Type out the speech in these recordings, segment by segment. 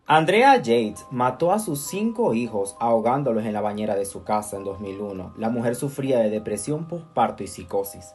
Andrea Yates mató a sus 5 hijos ahogándolos en la bañera de su casa en 2001. La mujer sufría de depresión postparto y psicosis.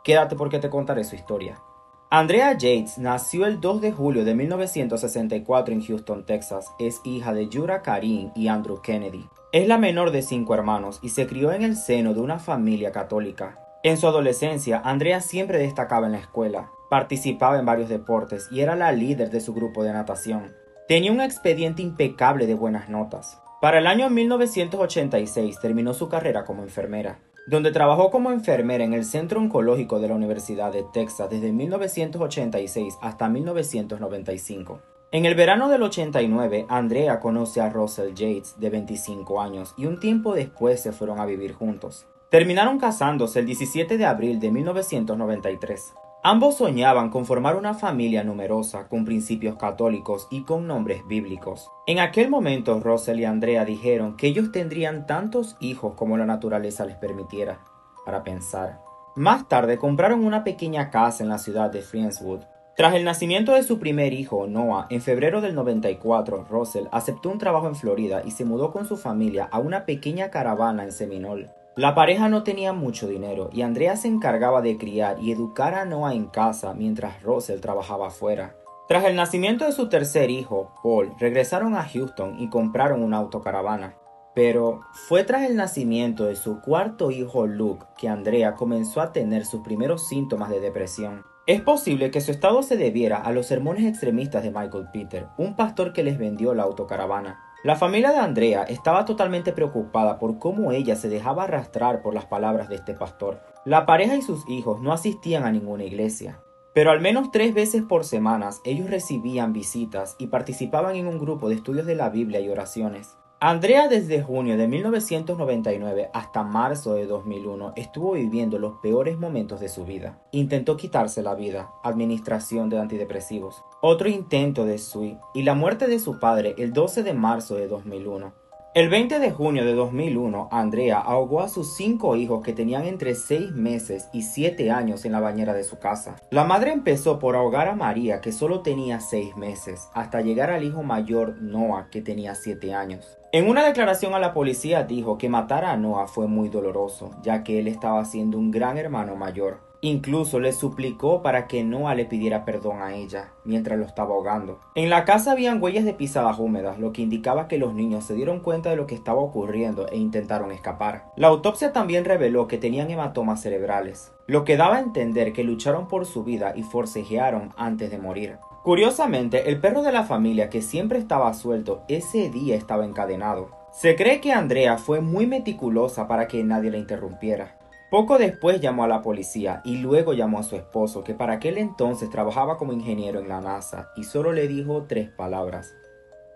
Quédate porque te contaré su historia. Andrea Yates nació el 2 de julio de 1964 en Houston, Texas. Es hija de Yura Karim y Andrew Kennedy. Es la menor de 5 hermanos y se crió en el seno de una familia católica. En su adolescencia, Andrea siempre destacaba en la escuela, participaba en varios deportes y era la líder de su grupo de natación. Tenía un expediente impecable de buenas notas. Para el año 1986 terminó su carrera como enfermera, donde trabajó como enfermera en el Centro Oncológico de la Universidad de Texas desde 1986 hasta 1995. En el verano del 89, Andrea conoce a Russell Yates, de 25 años, y un tiempo después se fueron a vivir juntos. Terminaron casándose el 17 de abril de 1993. Ambos soñaban con formar una familia numerosa, con principios católicos y con nombres bíblicos. En aquel momento, Russell y Andrea dijeron que ellos tendrían tantos hijos como la naturaleza les permitiera. Para pensar. Más tarde compraron una pequeña casa en la ciudad de Friendswood. Tras el nacimiento de su primer hijo, Noah, en febrero del 94, Russell aceptó un trabajo en Florida y se mudó con su familia a una pequeña caravana en Seminole. La pareja no tenía mucho dinero y Andrea se encargaba de criar y educar a Noah en casa mientras Russell trabajaba afuera. Tras el nacimiento de su tercer hijo, Paul, regresaron a Houston y compraron una autocaravana. Pero fue tras el nacimiento de su cuarto hijo, Luke, que Andrea comenzó a tener sus primeros síntomas de depresión. Es posible que su estado se debiera a los sermones extremistas de Michael Peter, un pastor que les vendió la autocaravana. La familia de Andrea estaba totalmente preocupada por cómo ella se dejaba arrastrar por las palabras de este pastor. La pareja y sus hijos no asistían a ninguna iglesia, pero al menos 3 veces por semana ellos recibían visitas y participaban en un grupo de estudios de la Biblia y oraciones. Andrea desde junio de 1999 hasta marzo de 2001 estuvo viviendo los peores momentos de su vida. Intentó quitarse la vida, administración de antidepresivos, otro intento de suicidio y la muerte de su padre el 12 de marzo de 2001. El 20 de junio de 2001, Andrea ahogó a sus 5 hijos que tenían entre 6 meses y 7 años en la bañera de su casa. La madre empezó por ahogar a María, que solo tenía 6 meses, hasta llegar al hijo mayor, Noah, que tenía 7 años. En una declaración a la policía dijo que matar a Noah fue muy doloroso, ya que él estaba siendo un gran hermano mayor. Incluso le suplicó para que Noah le pidiera perdón a ella, mientras lo estaba ahogando. En la casa habían huellas de pisadas húmedas, lo que indicaba que los niños se dieron cuenta de lo que estaba ocurriendo e intentaron escapar. La autopsia también reveló que tenían hematomas cerebrales, lo que daba a entender que lucharon por su vida y forcejearon antes de morir. Curiosamente, el perro de la familia, que siempre estaba suelto, ese día estaba encadenado. Se cree que Andrea fue muy meticulosa para que nadie la interrumpiera. Poco después llamó a la policía y luego llamó a su esposo, que para aquel entonces trabajaba como ingeniero en la NASA, y solo le dijo 3 palabras: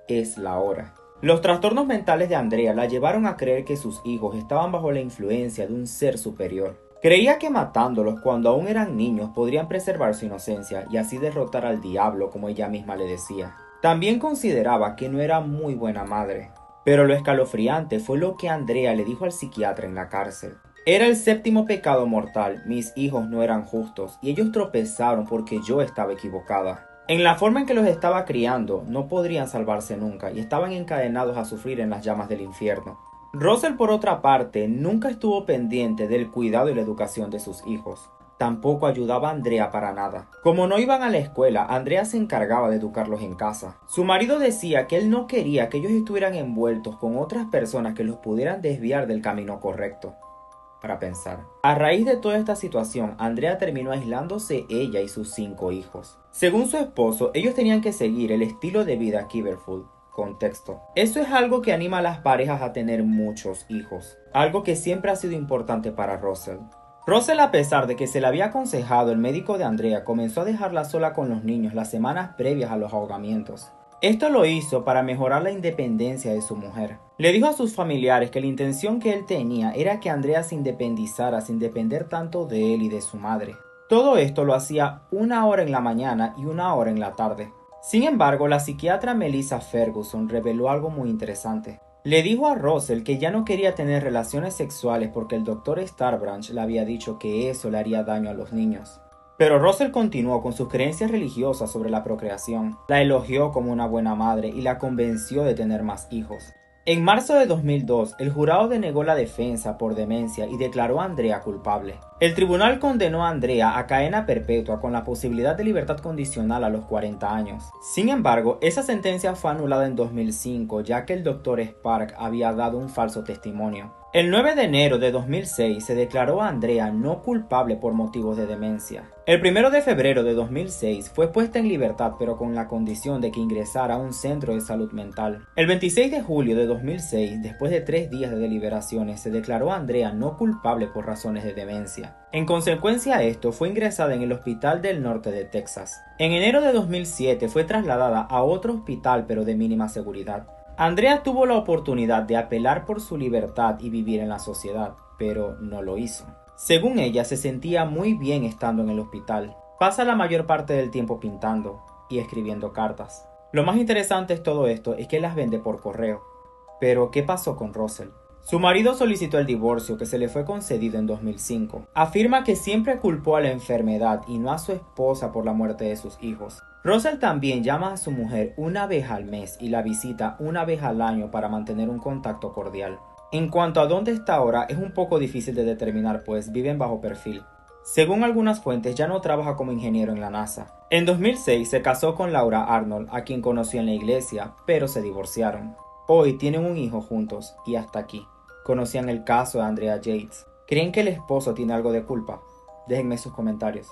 es la hora. Los trastornos mentales de Andrea la llevaron a creer que sus hijos estaban bajo la influencia de un ser superior. Creía que matándolos cuando aún eran niños podrían preservar su inocencia y así derrotar al diablo, como ella misma le decía. También consideraba que no era muy buena madre. Pero lo escalofriante fue lo que Andrea le dijo al psiquiatra en la cárcel. Era el 7º pecado mortal, mis hijos no eran justos y ellos tropezaron porque yo estaba equivocada. En la forma en que los estaba criando, no podrían salvarse nunca y estaban encadenados a sufrir en las llamas del infierno. Russell, por otra parte, nunca estuvo pendiente del cuidado y la educación de sus hijos. Tampoco ayudaba a Andrea para nada. Como no iban a la escuela, Andrea se encargaba de educarlos en casa. Su marido decía que él no quería que ellos estuvieran envueltos con otras personas que los pudieran desviar del camino correcto. Para pensar. A raíz de toda esta situación, Andrea terminó aislándose ella y sus 5 hijos. Según su esposo, ellos tenían que seguir el estilo de vida Kiberful. Contexto. Eso es algo que anima a las parejas a tener muchos hijos, algo que siempre ha sido importante para Russell. Russell, a pesar de que se le había aconsejado el médico de Andrea, comenzó a dejarla sola con los niños las semanas previas a los ahogamientos. Esto lo hizo para mejorar la independencia de su mujer. Le dijo a sus familiares que la intención que él tenía era que Andrea se independizara sin depender tanto de él y de su madre. Todo esto lo hacía 1 hora en la mañana y 1 hora en la tarde. Sin embargo, la psiquiatra Melissa Ferguson reveló algo muy interesante. Le dijo a Russell que ya no quería tener relaciones sexuales porque el Dr. Starbranch le había dicho que eso le haría daño a los niños. Pero Russell continuó con sus creencias religiosas sobre la procreación, la elogió como una buena madre y la convenció de tener más hijos. En marzo de 2002, el jurado denegó la defensa por demencia y declaró a Andrea culpable. El tribunal condenó a Andrea a cadena perpetua con la posibilidad de libertad condicional a los 40 años. Sin embargo, esa sentencia fue anulada en 2005 ya que el Dr. Spark había dado un falso testimonio. El 9 de enero de 2006 se declaró a Andrea no culpable por motivos de demencia. El 1 de febrero de 2006 fue puesta en libertad pero con la condición de que ingresara a un centro de salud mental. El 26 de julio de 2006, después de 3 días de deliberaciones, se declaró a Andrea no culpable por razones de demencia. En consecuencia a esto, fue ingresada en el Hospital del Norte de Texas. En enero de 2007 fue trasladada a otro hospital pero de mínima seguridad. Andrea tuvo la oportunidad de apelar por su libertad y vivir en la sociedad, pero no lo hizo. Según ella, se sentía muy bien estando en el hospital. Pasa la mayor parte del tiempo pintando y escribiendo cartas. Lo más interesante de todo esto es que las vende por correo. Pero, ¿qué pasó con Russell? Su marido solicitó el divorcio que se le fue concedido en 2005. Afirma que siempre culpó a la enfermedad y no a su esposa por la muerte de sus hijos. Russell también llama a su mujer una vez al mes y la visita una vez al año para mantener un contacto cordial. En cuanto a dónde está ahora, es un poco difícil de determinar pues viven bajo perfil. Según algunas fuentes, ya no trabaja como ingeniero en la NASA. En 2006 se casó con Laura Arnold, a quien conoció en la iglesia, pero se divorciaron. Hoy tienen un hijo juntos y hasta aquí. ¿Conocían el caso de Andrea Yates? ¿Creen que el esposo tiene algo de culpa? Déjenme sus comentarios.